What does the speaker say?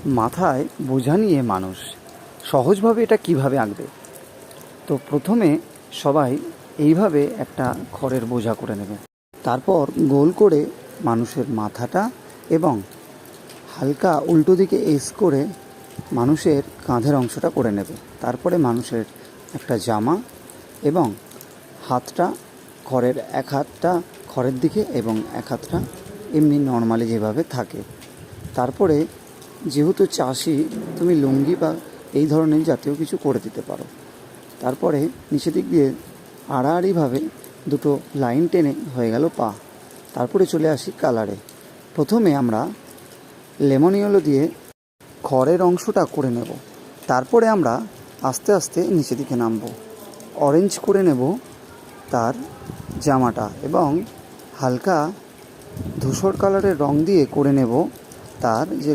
মাথায় বোঝা নিয়ে মানুষ সহজভাবে এটা কিভাবে আঁকবে। তো প্রথমে সবাই এইভাবে একটা খড়ের বোঝা করে নেবে, তারপর গোল করে মানুষের মাথাটা এবং হালকা উল্টো দিকে এস করে মানুষের কাঁধের অংশটা করে নেবে। তারপরে মানুষের একটা জামা এবং হাতটা খড়ের, এক হাতটা খড়ের দিকে এবং এক হাতটা এমনি নর্মালি যেভাবে থাকে। তারপরে যেহেতু চাষি, তুমি লুঙ্গি বা এই ধরনের জাতীয় কিছু করে দিতে পারো। তারপরে নিচে দিক দিয়ে আড়াআড়িভাবে দুটো লাইন টেনে হয়ে গেল পা। তারপরে চলে আসি কালারে। প্রথমে আমরা লেমন ইয়েলো দিয়ে খড়ের অংশটা করে নেব, তারপরে আমরা আস্তে আস্তে নিচে দিকে নামবো। অরেঞ্জ করে নেব তার জামাটা এবং হালকা ধূসর কালারের রং দিয়ে করে নেব তার যে